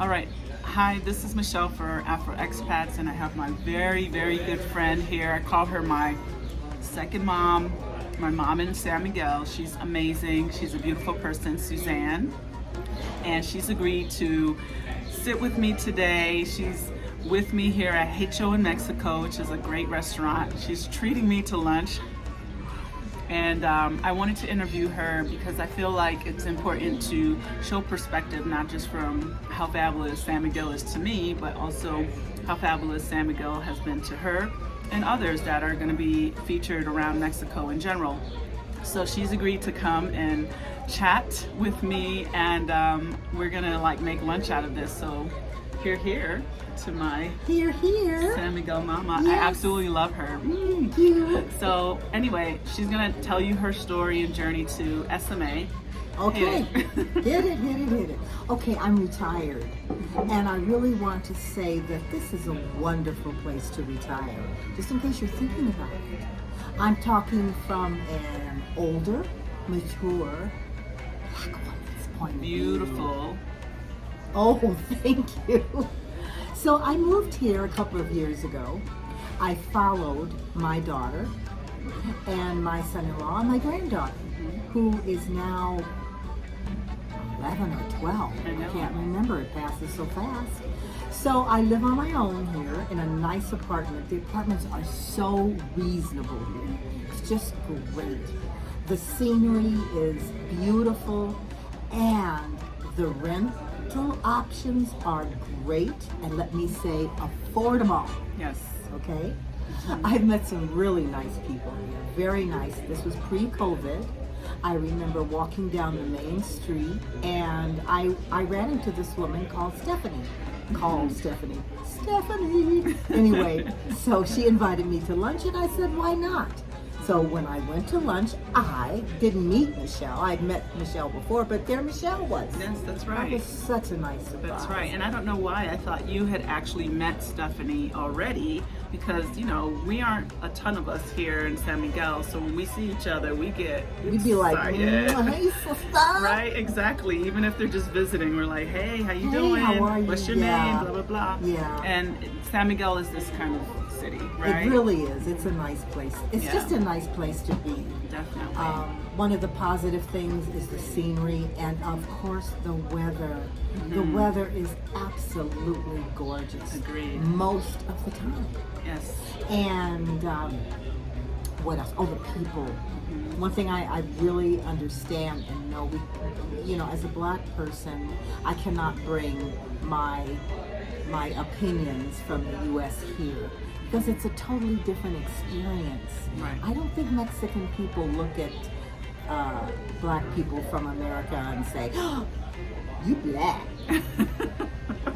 All right. Hi, this is Michelle for Afro Expats, and I have my very, very good friend here. I call her my second mom, my mom in San Miguel. She's amazing. She's a beautiful person, Suzanne. And she's agreed to sit with me today. She's with me here at E.5 in Mexico, which is a great restaurant. She's treating me to lunch. And I wanted to interview her because I feel like it's important to show perspective, not just from how fabulous San Miguel is to me, but also how fabulous San Miguel has been to her and others that are going to be featured around Mexico in general. So she's agreed to come and chat with me, and we're going to make lunch out of this. So here to my here San Miguel mama. Yes. I absolutely love her. Thank you. So anyway, she's gonna tell you her story and journey to SMA. Okay, hit it. Okay, I'm retired, and I really want to say that this is a wonderful place to retire, just in case you're thinking about it. I'm talking from an older, mature, black woman's point of view. Beautiful. Oh, thank you. So I moved here a couple of years ago. I followed my daughter and my son-in-law and my granddaughter, who is now 11 or 12. I know. Can't remember, it passes so fast. So I live on my own here in a nice apartment. The apartments are so reasonable here. It's just great. The scenery is beautiful, and the rental options are great, and let me say affordable. Yes. Okay? I've met some really nice people here. Very nice. This was pre-COVID. I remember walking down the main street, and I ran into this woman called Stephanie. Stephanie. Anyway, so she invited me to lunch, and I said, why not? So when I went to lunch, I didn't meet Michelle. I'd met Michelle before, but there Michelle was. Yes, that's That right. was such a nice surprise. That's right. And I don't know why I thought you had actually met Stephanie already, because we aren't a ton of us here in San Miguel. So when we see each other, we'd be like, hey, sister. Right, exactly. Even if they're just visiting, we're like, hey, how you doing? How are you? What's your name? Blah, blah, blah. Yeah. And San Miguel is this kind of city, right? It really is. It's a nice place. It's Yeah. just a nice place to be. Definitely. One of the positive things is the scenery, and of course the weather. Mm-hmm. The weather is absolutely gorgeous. Agreed. Most of the time. Yes. And what else? Oh, the people. Mm-hmm. One thing I really understand and know, as a black person, I cannot bring my opinions from the U.S. here, because it's a totally different experience. Right. I don't think Mexican people look at black people from America and say, oh, you black.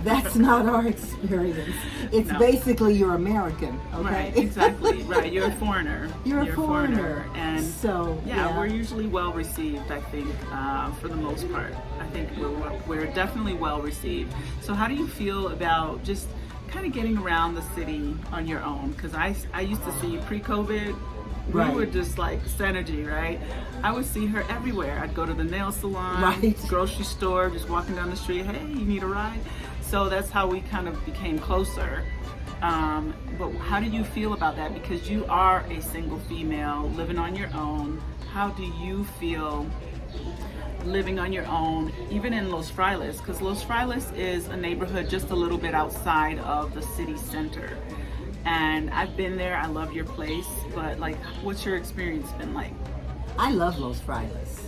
That's not our experience. It's No. basically you're American, okay? Right, exactly. Right, you're a foreigner. You're a foreigner. And so, yeah, we're usually well received, I think, for the most part. I think we're definitely well received. So how do you feel about just kind of getting around the city on your own? Because I used to see pre-COVID, Right. we were just like synergy, right? I would see her everywhere. I'd go to the nail salon, Right. grocery store, just walking down the street, hey, you need a ride? So that's how we kind of became closer. But how do you feel about that? Because you are a single female living on your own. How do you feel living on your own, even in Los Frailes? Because Los Frailes is a neighborhood just a little bit outside of the city center. And I've been there. I love your place. But what's your experience been like? I love Los Frailes.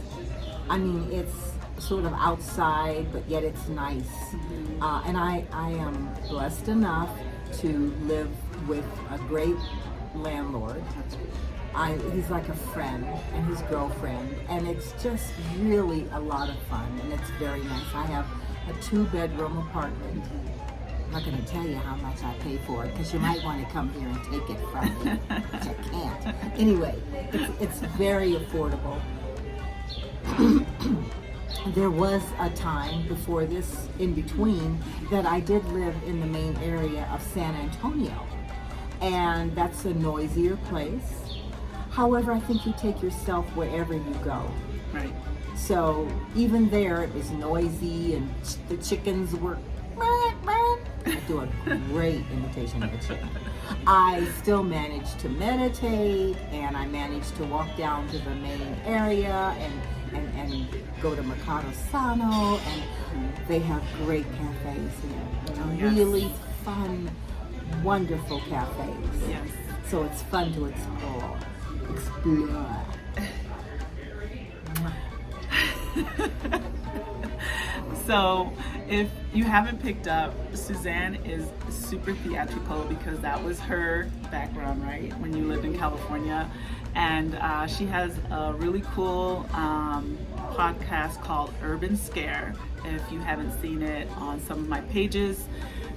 I mean, it's sort of outside, but yet it's nice. Mm-hmm. And I am blessed enough to live with a great landlord. He's like a friend, and his girlfriend, and it's just really a lot of fun, and it's very nice. I have a 2-bedroom apartment. I'm not going to tell you how much I pay for it, because you might want to come here and take it from me, which I can't. Anyway, it's very affordable. There was a time before this, in between, that I did live in the main area of San Antonio, and that's a noisier place. However, I think you take yourself wherever you go. Right. So even there, it was noisy, and the chickens were I do a great imitation of a chicken. I still manage to meditate, and I manage to walk down to the main area and go to Mercado Sano, and they have great cafes here. Really fun, wonderful cafes. Yes. So it's fun to explore. Explore. So, if you haven't picked up, Suzanne is super theatrical because that was her background, right? When you lived in California. And she has a really cool podcast called Urban Scare. If you haven't seen it on some of my pages,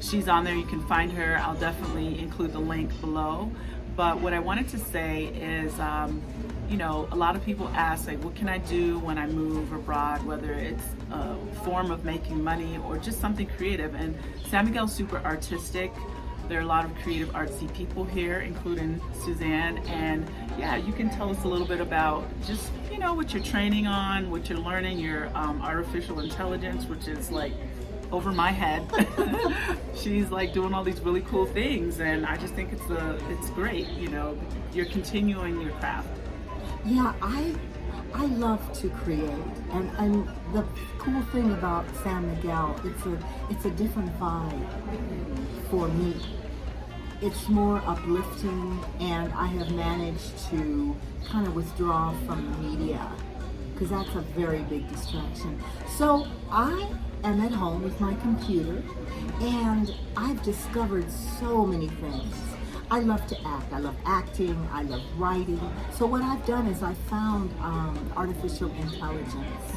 she's on there. You can find her. I'll definitely include the link below. But what I wanted to say is, you know, a lot of people ask, like, what can I do when I move abroad, whether it's a form of making money or just something creative. And San Miguel's super artistic. There are a lot of creative, artsy people here, including Suzanne. And yeah, you can tell us a little bit about just, you know, what you're training on, what you're learning, your artificial intelligence, which is like over my head. She's like doing all these really cool things, and I just think it's great. You know, you're continuing your craft. Yeah, I love to create, and the cool thing about San Miguel, it's a different vibe for me. It's more uplifting, and I have managed to kind of withdraw from the media because that's a very big distraction. So I am at home with my computer, and I've discovered so many things. I love to act. I love acting. I love writing. So what I've done is I found artificial intelligence,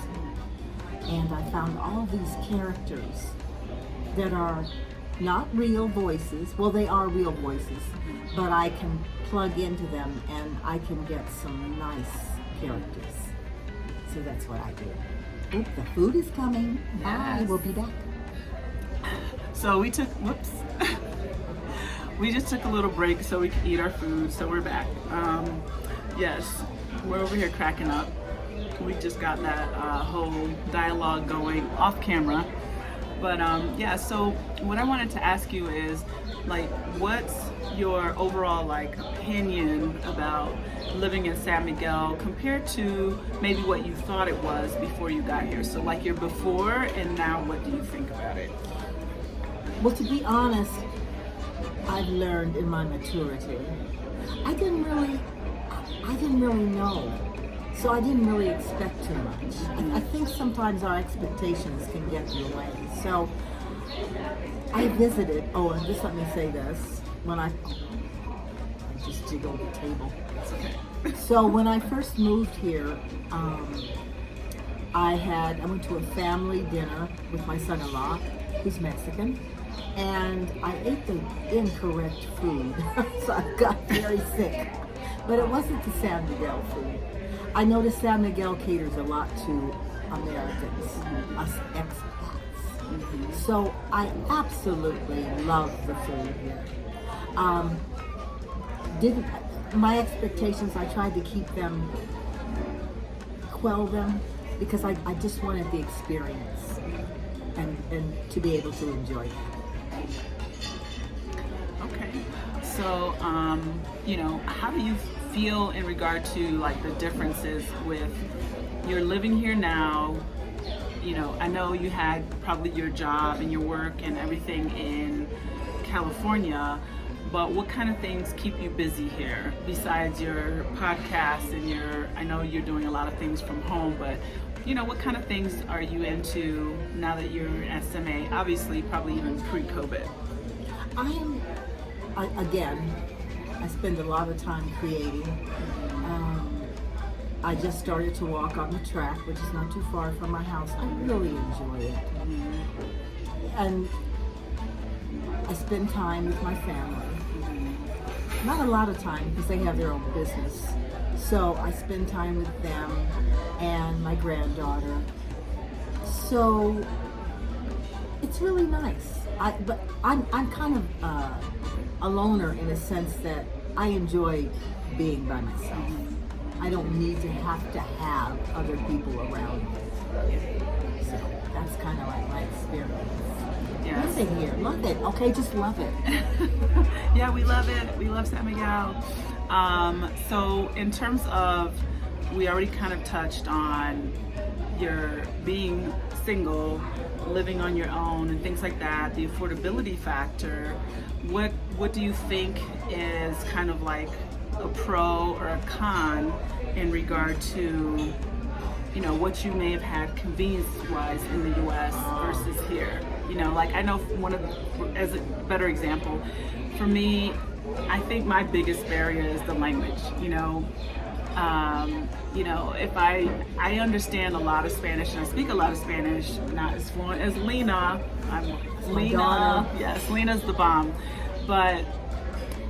and I found all these characters that are not real voices. Well, they are real voices, but I can plug into them and I can get some nice characters. So that's what I do. Oop, the food is coming. Yes. Bye. We'll be back. So we took, we just took a little break so we could eat our food, so we're back. Yes, we're over here cracking up. We just got that whole dialogue going off camera. But yeah, so what I wanted to ask you is, like, what's your overall like opinion about living in San Miguel compared to maybe what you thought it was before you got here? So like your before and now, what do you think about it? Well, to be honest, I've learned in my maturity. I didn't really know. So I didn't really expect too much. I think sometimes our expectations can get in the way. So I visited, and just let me say this, when I just jiggled the table. It's okay. So when I first moved here, I went to a family dinner with my son-in-law, who's Mexican, and I ate the incorrect food, so I got very sick. But it wasn't the San Miguel food. I noticed San Miguel caters a lot to Americans, us expats. So I absolutely love the food here. My expectations, I tried to quell them, because I just wanted the experience and to be able to enjoy that. Okay. So, you know, how do you feel in regard to like the differences with you're living here now? You know, I know you had probably your job and your work and everything in California, but what kind of things keep you busy here besides your podcast and I know you're doing a lot of things from home, but you know, what kind of things are you into now that you're in SMA? Obviously, probably even pre-COVID. I spend a lot of time creating. I just started to walk on the track, which is not too far from my house. I really enjoy it. And I spend time with my family. Not a lot of time, because they have their own business. So I spend time with them and my granddaughter. So it's really nice. But I'm kind of a loner in a sense that I enjoy being by myself. I don't need to have other people around me. So that's kind of like my experience. Yes. Love it here. Love it. Okay, just love it. Yeah, we love it. We love San Miguel. So in terms of, we already kind of touched on your being single, living on your own and things like that, the affordability factor. What do you think is kind of like a pro or a con in regard to, you know, what you may have had convenience-wise in the U.S. versus here? You know, like I know as a better example, for me, I think my biggest barrier is the language. You know, if I understand a lot of Spanish and I speak a lot of Spanish, not as fluent as Lena. Lena, yes, Lena's the bomb. But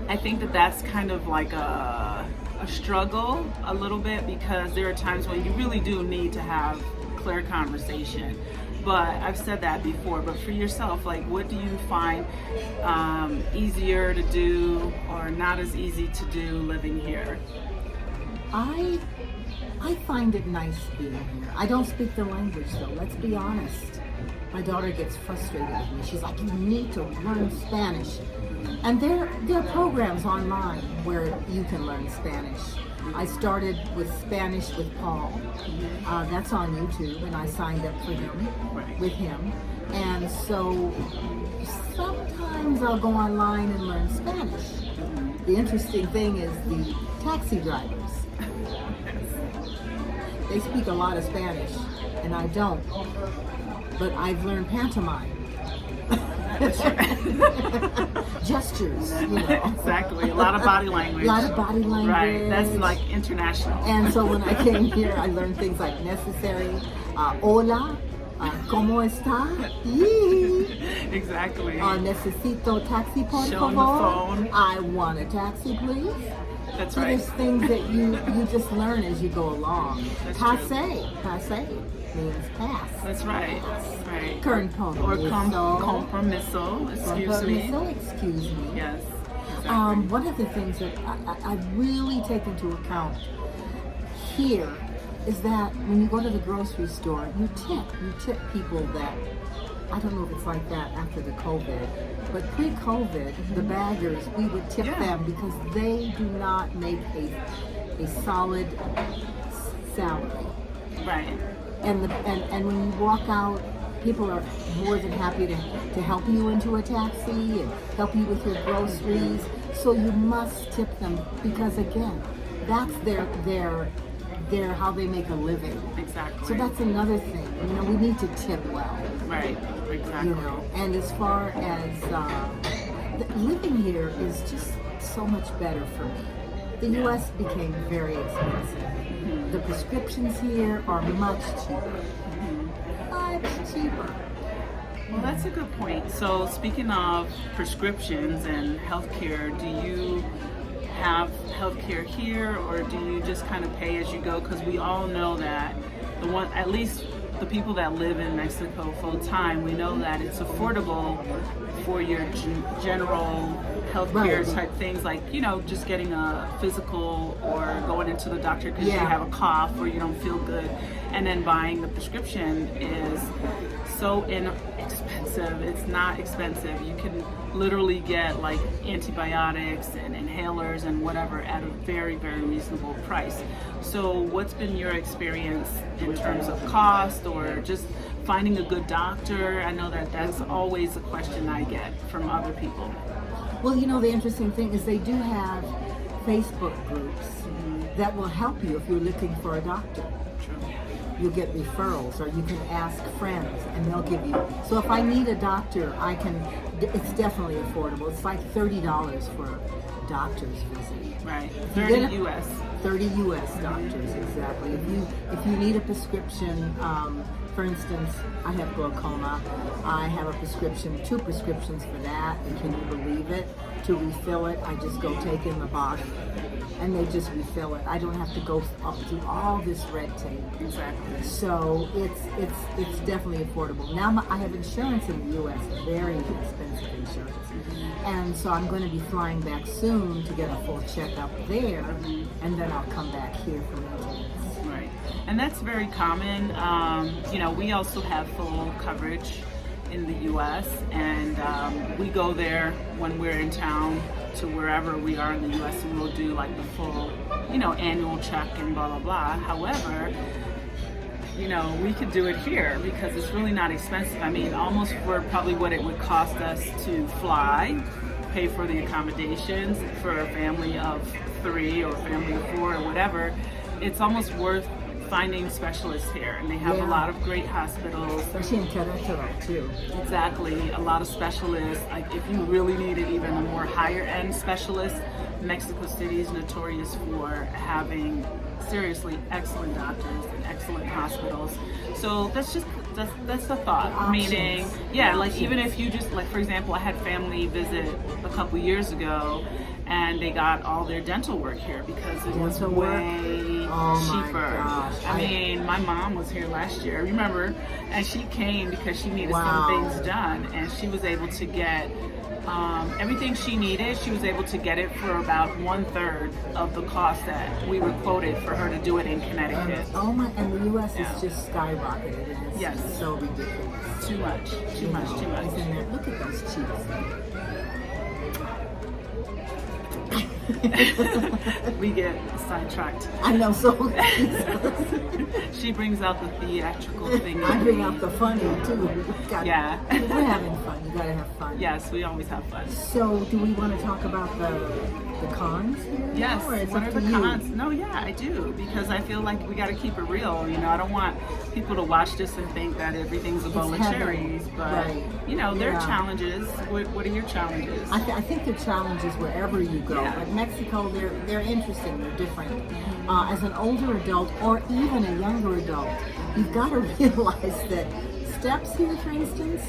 I think that's kind of like a struggle a little bit, because there are times when you really do need to have clear conversation. But I've said that before, but for yourself, like, what do you find easier to do or not as easy to do living here? I find it nice being here. I don't speak the language though, let's be honest. My daughter gets frustrated with me. She's like, you need to learn Spanish. And there are programs online where you can learn Spanish. I started with Spanish with Paul. That's on YouTube, and I signed up for him, with him. And so sometimes I'll go online and learn Spanish. The interesting thing is the taxi drivers. They speak a lot of Spanish, and I don't. But I've learned pantomime. Gestures, you know. Exactly. A lot of body language. A lot of body language. Right. That's like international. And so when I came here, I learned things like necessary, hola, ¿cómo está? Exactly. Necesito taxi, por favor. Show 'em the phone. I want a taxi, please. That's so right. There's things that you just learn as you go along. Passe means pass. That's right. Right. Compromiso. Or compromiso. Excuse me. Excuse me. Yes. Exactly. One of the things that I really take into account here is that when you go to the grocery store, you tip people that, I don't know if it's like that after the COVID, but pre-COVID, the baggers, we would tip them because they do not make a solid salary. Right. And when you walk out, people are more than happy to help you into a taxi and help you with your groceries. So you must tip them because, again, that's their how they make a living. Exactly. So that's another thing. You know, we need to tip well. Right. Exactly. You know, and as far as living here is just so much better for me. The U.S. became very expensive. The prescriptions here are much cheaper. Much cheaper. Well, that's a good point. So speaking of prescriptions and healthcare, do you have healthcare here, or do you just kind of pay as you go? Because we all know that at least the people that live in Mexico full time, we know that it's affordable for your general healthcare type things, like, you know, just getting a physical or going into the doctor because you have a cough or you don't feel good, and then buying the prescription is so inexpensive. It's not expensive. You can literally get like antibiotics and inhalers and whatever at a very, very reasonable price. So what's been your experience in terms of cost or just finding a good doctor? I know that's always a question I get from other people. Well, you know, the interesting thing is they do have Facebook groups that will help you if you're looking for a doctor. True. You get referrals, or you can ask friends and they'll give you. So if I need a doctor, it's definitely affordable. It's like $30 for a doctor's visit. Right. 30 US. 30 US doctors, exactly. If you need a prescription, for instance, I have glaucoma. I have two prescriptions for that, and can you believe it? To refill it, I just go take in the bottle, and they just refill it. I don't have to go up through all this red tape. Exactly. So it's definitely affordable. Now I have insurance in the U.S., very expensive insurance, and so I'm going to be flying back soon to get a full checkup there, and then I'll come back here for maintenance. Right. And that's very common. We also have full coverage in the U.S. and we go there when we're in town to wherever we are in the U.S. and we'll do like the full, annual check and blah, blah, blah. However, we could do it here because it's really not expensive. I mean, almost for probably what it would cost us to fly, pay for the accommodations for a family of 3 or a family of 4 or whatever, it's almost worth finding specialists here. And they have a lot of great hospitals. Especially in Karencita too. Exactly, a lot of specialists. Like if you really needed even a more higher end specialist, Mexico City is notorious for having seriously excellent doctors and excellent hospitals. So that's the thought. Meaning, like even if you just like, for example, I had family visit a couple years ago and they got all their dental work here because it was way cheaper. I mean, my mom was here last year, remember, and she came because she needed some things done, and she was able to get everything she needed. She was able to get it for about 1/3 of the cost that we were quoted for her to do it in Connecticut. And the U.S. is just skyrocketed. It is so ridiculous. Too much. Isn't there? Look at those cheeks. We get sidetracked. I know, so she brings out the theatrical thing. I bring out the funny too. We're having fun. You gotta have fun. Yes, we always have fun. So, do we want to talk about the cons here? Yes. What are the cons? No, I do, because I feel like we got to keep it real. I don't want people to watch this and think that everything's a bowl of cherries, but there are challenges. What are your challenges? I think the challenges wherever you go. Like Mexico, they're interesting. They're different. As an older adult or even a younger adult, you've got to realize that steps here, for instance,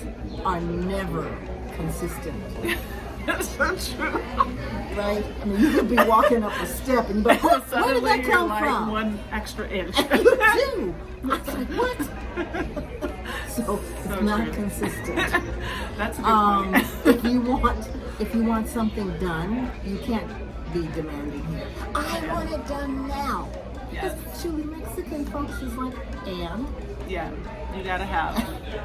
are never consistent. That's so true. Right? I mean, you could be walking up a step and you're like, where did that come from? 1 extra inch. And you do. I was like, what? So it's not true. Consistent. That's a good point. If you want something done, you can't be demanding here. I want it done now. Yes. Because truly Mexican folks is like, and? Yeah, you gotta have.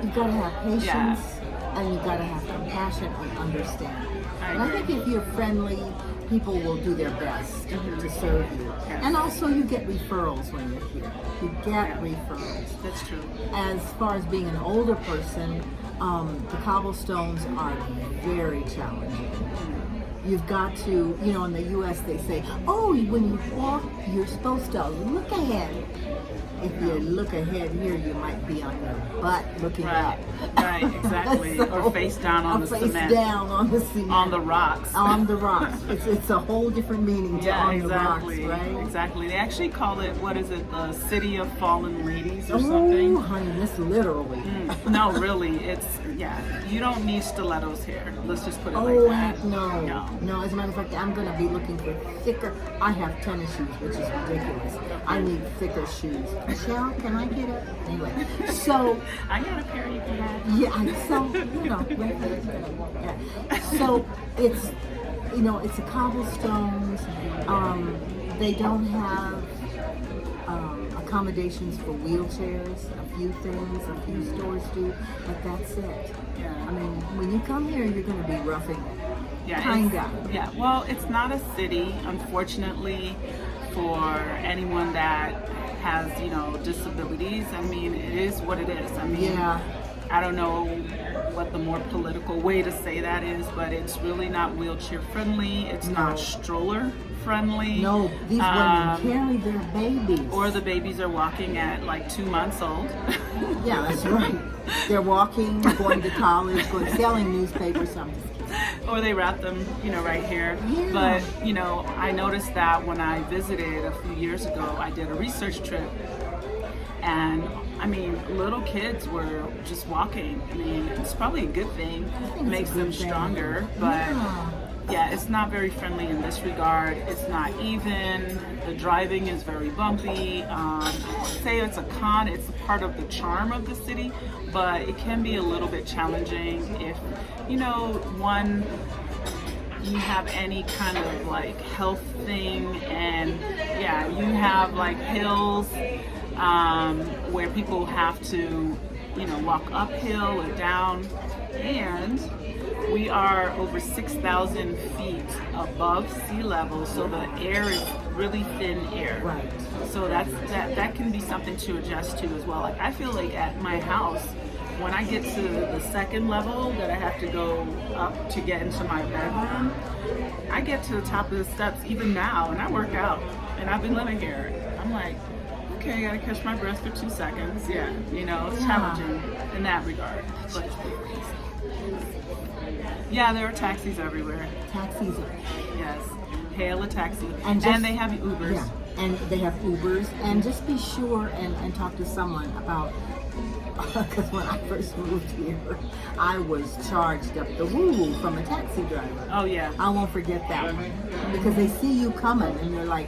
You gotta have patience and you gotta have compassion and understanding. And I think if you're friendly, people will do their best to serve you. Yes. And also you get referrals when you're here. You get referrals. That's true. As far as being an older person, the cobblestones are very challenging. You've got to, in the U.S. they say, when you walk, you're supposed to look ahead. If you look ahead here, you might be on your butt looking up. Right, exactly. Or face down on the cement. Face down on the cement. On the rocks. On the rocks. It's a whole different meaning to on the rocks, right? Exactly. They actually call it, the City of Fallen Ladies or something? Oh, honey, that's literally. No, really. You don't need stilettos here. Let's just put it like that. Heck no. No, as a matter of fact, I'm going to be looking for thicker. I have tennis shoes, which is ridiculous. I need thicker shoes. Michelle, can I get it? Anyway, so. I got a pair you can have. Yeah, so, So it's a cobblestones. They don't have accommodations for wheelchairs. A few things, a few stores do, but that's it. Yeah. I mean, when you come here, you're going to be roughing it. Yeah. Kinda. Well, it's not a city, unfortunately, for anyone that has, disabilities. I mean, it is what it is. I mean, I don't know what the more political way to say that is, but it's really not wheelchair friendly. It's not stroller friendly. No, these women carry their babies. Or the babies are walking at like 2 months old. Yeah, that's right. They're walking, going to college, selling newspapers, something. Or they wrap them, right here. Yeah. But, I noticed that when I visited a few years ago, I did a research trip. And, little kids were just walking. It's probably a good thing. It makes them stronger. But, it's not very friendly in this regard. It's not even. The driving is very bumpy. I won't say it's a con. It's a part of the charm of the city. But it can be a little bit challenging if, one, you have any kind of like health thing and you have like hills where people have to, walk uphill or down. And we are over 6,000 feet above sea level, so the air is really thin air. Right. So that can be something to adjust to as well. Like I feel like at my house, when I get to the second level that I have to go up to get into my bedroom, I get to the top of the steps even now, and I work out, and I've been living here. I'm like, okay, I gotta catch my breath for 2 seconds. Yeah, it's challenging in that regard. But yeah, there are taxis everywhere. Taxis. Yes, hail a taxi, And they have Ubers. Yeah, and they have Ubers, and just be sure and talk to someone about, because when I first moved here, I was charged up the woo from a taxi driver. Oh yeah. I won't forget that one, because they see you coming and they're like,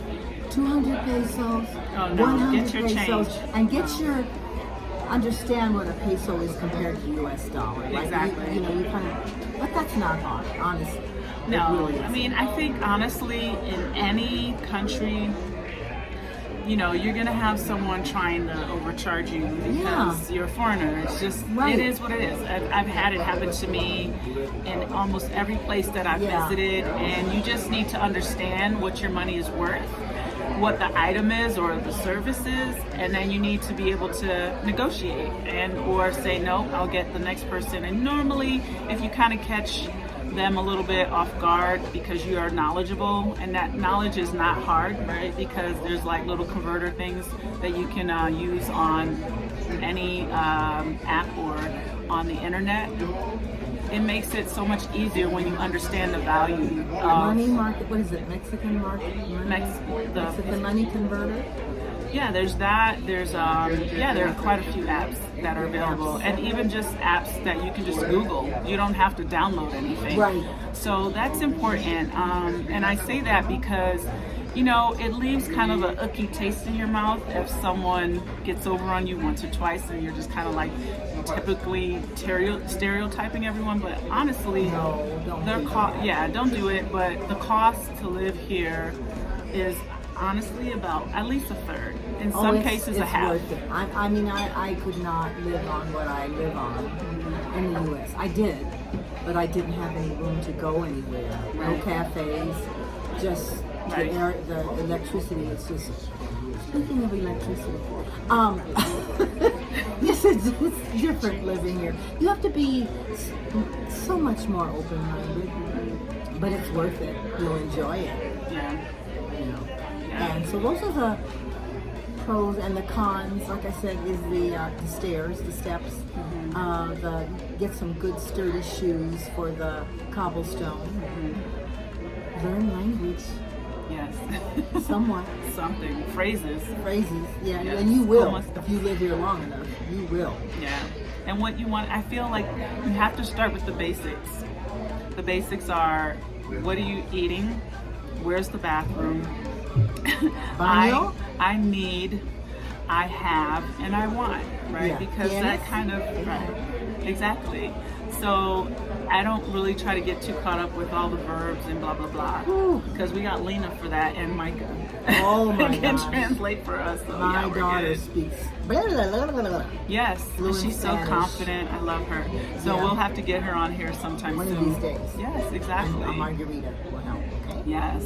200 pesos, Oh, no. 100 Get your pesos, change. and get your, understand what a peso is compared to US dollar. Right? Exactly. You kind of, but that's not hard, honestly. It No, really I isn't. mean, I think honestly, in any country, you're gonna have someone trying to overcharge you because you're a foreigner. It's just, Right. It is what it is. I've had it happen to me in almost every place that I've visited, and you just need to understand what your money is worth, what the item is or the service is, and then you need to be able to negotiate or say, no, I'll get the next person. And normally, if you kind of catch them a little bit off guard because you are knowledgeable, and that knowledge is not hard, right? Because there's like little converter things that you can use on any app or on the internet. It makes it so much easier when you understand the value of Money market, what is it, Mexican market? Mexican money converter? Yeah, there's that. There's there are quite a few apps that are available, and even just apps that you can just Google. You don't have to download anything. Right. So that's important, and I say that because it leaves kind of a icky taste in your mouth if someone gets over on you once or twice, and you're just kind of like typically stereotyping everyone. But honestly, don't don't do it. But the cost to live here is honestly about at least a third, in some cases a half. Worth it. I mean, I could not live on what I live on in the U.S. I did, but I didn't have any room to go anywhere. No cafes, just the electricity is just. Speaking of electricity, yes, it's different living here. You have to be so much more open-minded, but it's worth it. You'll enjoy it. Yeah. And so those are the pros and the cons. Like I said, is the stairs, the steps. Get some good sturdy shoes for the cobblestone. Learn language. Yes. Somewhat. Something. Phrases. Yeah, Yes. and you will Almost. if you live here long enough. You will. Yeah. And what you want, I feel like you have to start with the basics. The basics are, what are you eating? Where's the bathroom? Baño? I need, I have, and I want, right? Yeah. Because Yes. that kind of, right, exactly. So I don't really try to get too caught up with all the verbs and blah, blah, blah. Because we got Lena for that and Micah. Oh my Who can gosh. translate for us. So My we're daughter good. speaks. Blah, blah, blah, blah, blah. Yes, Fluent she's so Spanish. confident. I love her. So Yeah. we'll have to get her on here sometime One soon. of these days. Yes, exactly. And a margarita will help. Okay. Yes.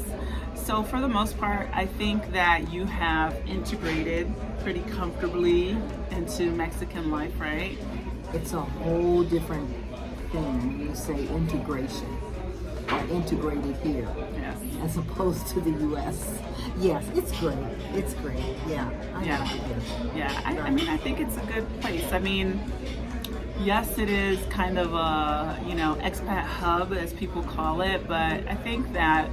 So for the most part, I think that you have integrated pretty comfortably into Mexican life, right? It's a whole different thing when you say integration or integrated here Yes. as opposed to the U.S. Yes, it's great. It's great. Yeah. I Yeah. like it here. Yeah. I mean, I think it's a good place. I mean, yes, it is kind of a, expat hub, as people call it, but I think that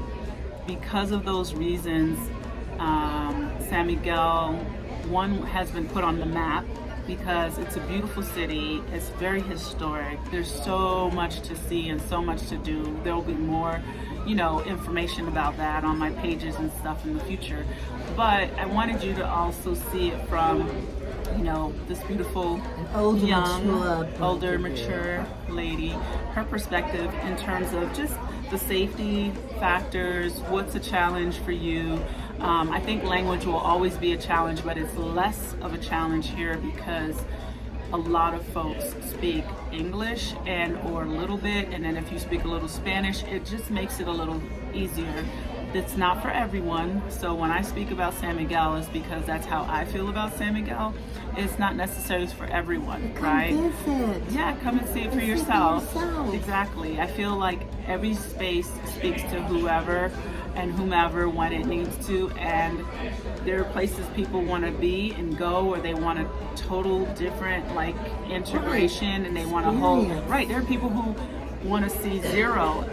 because of those reasons, San Miguel, one, has been put on the map because it's a beautiful city. It's very historic. There's so much to see and so much to do. There will be more, information about that on my pages and stuff in the future. But I wanted you to also see it from, this beautiful, older, young, mature point older, of view. mature lady, her perspective in terms of just the safety factors, what's a challenge for you, I think language will always be a challenge, but it's less of a challenge here because a lot of folks speak English and or a little bit, and then if you speak a little Spanish, it just makes it a little easier. It's not for everyone, so when I speak about San Miguel, it's because that's how I feel about San Miguel. It's not necessarily for everyone, right? Visit. Yeah, come and see it for yourself. Exactly. I feel like every space speaks to whoever and whomever when it needs to, and there are places people want to be and go, or they want a total different like integration, and they want a whole right. There are people who want to see zero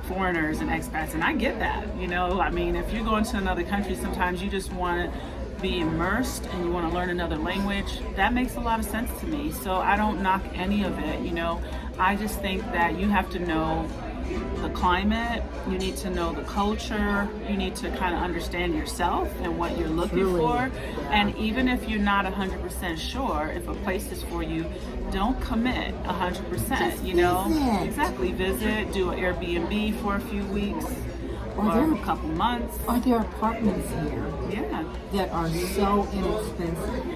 foreigners and expats, and I get that. You know, I mean, if you're going to another country, sometimes you just want to be immersed and you want to learn another language. That makes a lot of sense to me. So I don't knock any of it. You know, I just think that you have to know the climate, you need to know the culture, you need to kind of understand yourself and what you're looking for. And even if you're not 100% sure if a place is for you, don't commit 100%, you know? Visit. Exactly, visit, do an Airbnb for a few weeks or a couple months. Are there apartments here that are so inexpensive?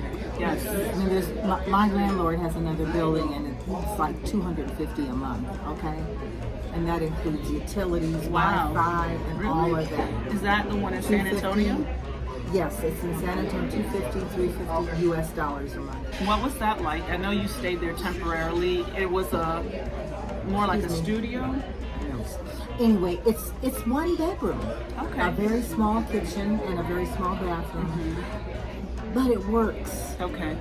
Yes. I mean, my landlord has another building and it's like $250 a month, okay? And that includes utilities, Wi-Fi, and all of that. Is that the one in San Antonio? Yes, it's in San Antonio, $250, $350 US dollars a month. What was that like? I know you stayed there temporarily. It was more like a studio? Anyway, it's one bedroom. Okay. A very small kitchen and a very small bathroom. Mm-hmm. But it works. Okay.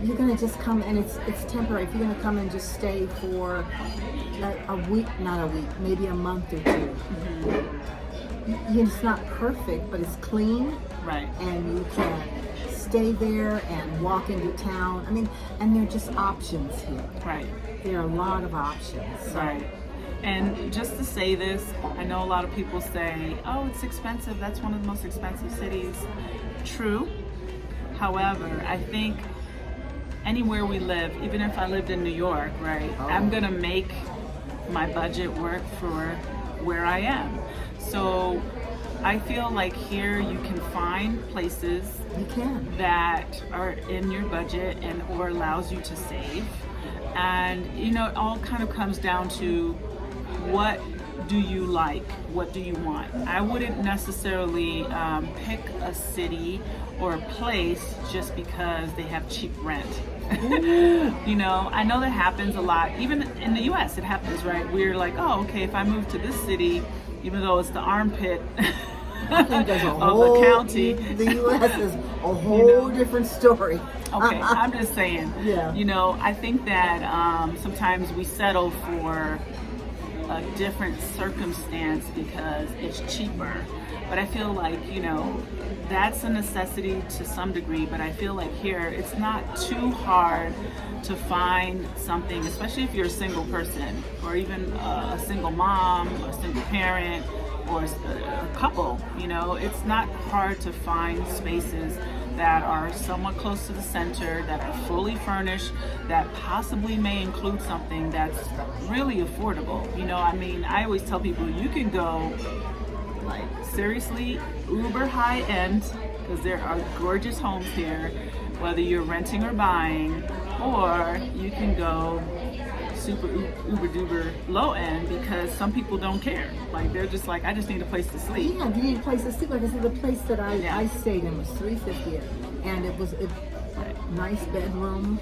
You're gonna just come, and it's temporary. If you're gonna come and just stay for a week, not a week, maybe a month or two. Mm-hmm. It's not perfect, but it's clean. Right. And you can stay there and walk into town. I mean, and there are just options here. Right. There are a lot of options. So. Right. And just to say this, I know a lot of people say, oh, it's expensive. That's one of the most expensive cities. True. However, I think anywhere we live, even if I lived in New York, right, I'm going to make my budget work for where I am. So I feel like here you can find places that are in your budget and or allows you to save. And, you know, it all kind of comes down to what do you like? What do you want? I wouldn't necessarily pick a city or a place just because they have cheap rent. You know, I know that happens a lot. Even in the U.S. it happens, right? We're like, oh, okay, if I move to this city, even though it's the armpit I think there's of the county. The U.S. is a whole different story. Okay, I'm just saying. Yeah. You know, I think that sometimes we settle for a different circumstance because it's cheaper. But I feel like, you know, that's a necessity to some degree, but I feel like here it's not too hard to find something, especially if you're a single person or even a single mom, a single parent, or a couple. You know, it's not hard to find spaces that are somewhat close to the center, that are fully furnished, that possibly may include something that's really affordable. You know, I mean, I always tell people you can go like seriously uber high end, because there are gorgeous homes here, whether you're renting or buying, or you can go super uber duper low end because some people don't care. Like they're just like, I just need a place to sleep. Yeah, you need a place to sleep. Like I said, the place that I stayed in was $350, and it was a nice bedroom.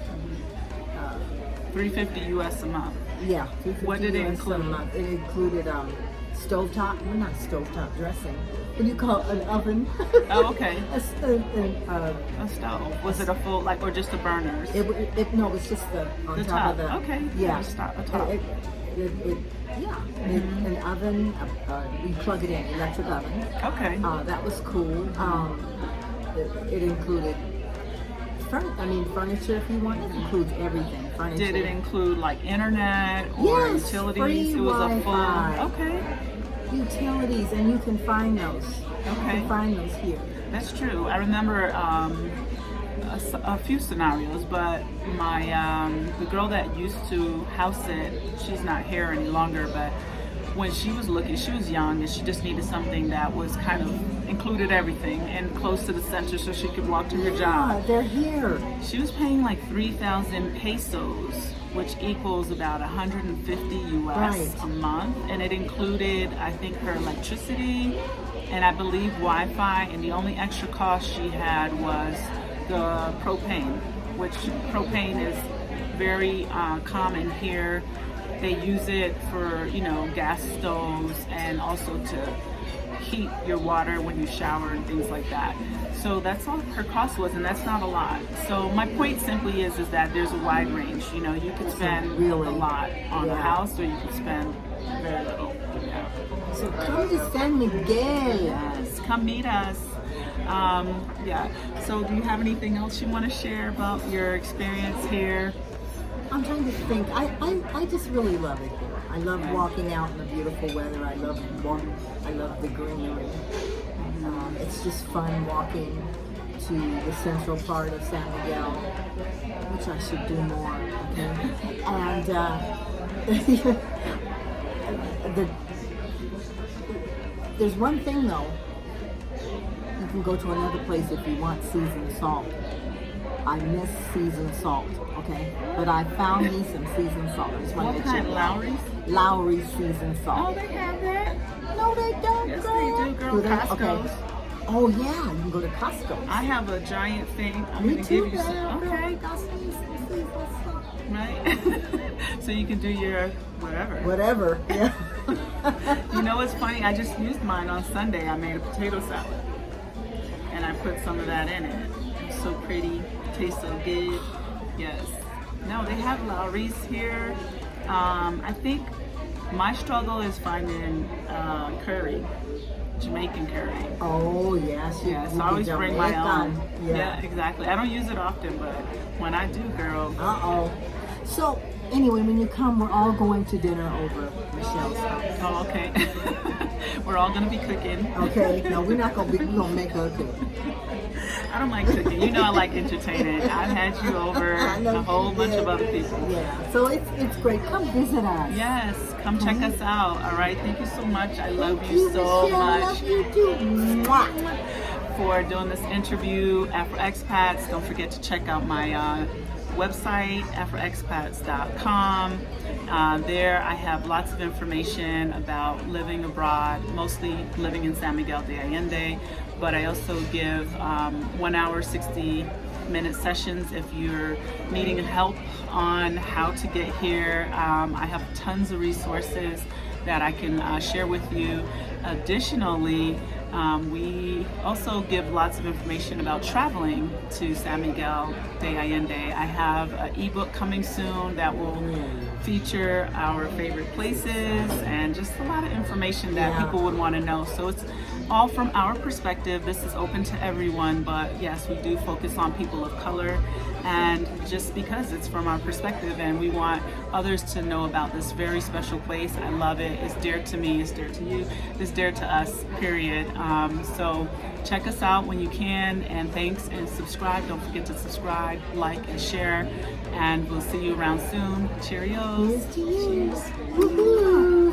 $350 US a month. Yeah, $350 What did it US include? a month. It included stovetop, well, not stovetop dressing. What do you call it? An oven? Oh, okay. A stove. Was it a full, like, or just the burners? No, it was just on the top of the. Okay. Yeah. A top. An oven. You plug it in, electric oven. Okay. That was cool. It included. Furniture if you want. It includes everything. Furniture. Did it include like internet or utilities? Free It was Wi-Fi. a full. Okay. Utilities, and you can find those. Okay. You can find those here. That's true. I remember a few scenarios, but my the girl that used to house it, she's not here any longer, but when she was looking, she was young and she just needed something that was kind of included everything and close to the center so she could walk to her job. They're here. She was paying like 3,000 pesos, which equals about 150 US a month, and it included, I think, her electricity and I believe Wi-Fi, and the only extra cost she had was the propane, which propane is very common here. They use it for, you know, gas stoves and also to heat your water when you shower and things like that. So that's all her cost was, and that's not a lot. So my point simply is that there's a wide range. You know, you could spend a lot on a house, or you could spend very little. Yeah. So come to San Miguel. Yes, come meet us. Yeah. So do you have anything else you want to share about your experience here? I'm trying to think. I just really love it here. I love walking out in the beautiful weather. I love the greenery. It's just fun walking to the central part of San Miguel, which I should do more. Okay? And there's one thing though. You can go to another place if you want seasoned salt. I miss seasoned salt, okay? But I found me some seasoned salt. What kind? Lowry's? Lowry's seasoned salt. Oh, they have that? No, they don't, yes, girl. They do, girl. Costco's. Okay. Oh, yeah, you can go to Costco. I have a giant thing. I'm Me going to too, give you some. Okay. Right? So you can do your whatever. Whatever, yeah. You know what's funny? I just used mine on Sunday. I made a potato salad. And I put some of that in it. It's so pretty. Tastes so good. Yes. No, they have Lowry's here. I think my struggle is finding curry, Jamaican curry. Oh yes, yes. I always bring my own. Yeah, exactly. I don't use it often, but when I do, girl. So anyway, when you come, we're all going to dinner over Michelle's house. Oh, okay. We're all gonna be cooking. Okay. No, we're not gonna be. We're gonna make her cook. I don't like cooking. You know I like entertaining. I've had you over, a whole bunch of other people. Yeah, so it's great. Come visit us. Yes, come check us out. All right, thank you so much. I love you so much. I love you too. Mwah. For doing this interview, Afro Expats. Don't forget to check out my website, afroexpats.com. There I have lots of information about living abroad, mostly living in San Miguel de Allende, but I also give 1 hour, 60-minute sessions if you're needing help on how to get here. I have tons of resources that I can share with you. Additionally, we also give lots of information about traveling to San Miguel de Allende. I have an ebook coming soon that will feature our favorite places and just a lot of information that people would want to know. So it's all from our perspective. This is open to everyone, but yes, we do focus on people of color, and just because it's from our perspective and we want others to know about this very special place. I love it. It's dear to me, it's dear to you, it's dear to us, period. So check us out when you can, and thanks, and subscribe. Don't forget to subscribe, like, and share, and we'll see you around soon. Cheerios. Cheers to you. Cheers. Woo-hoo.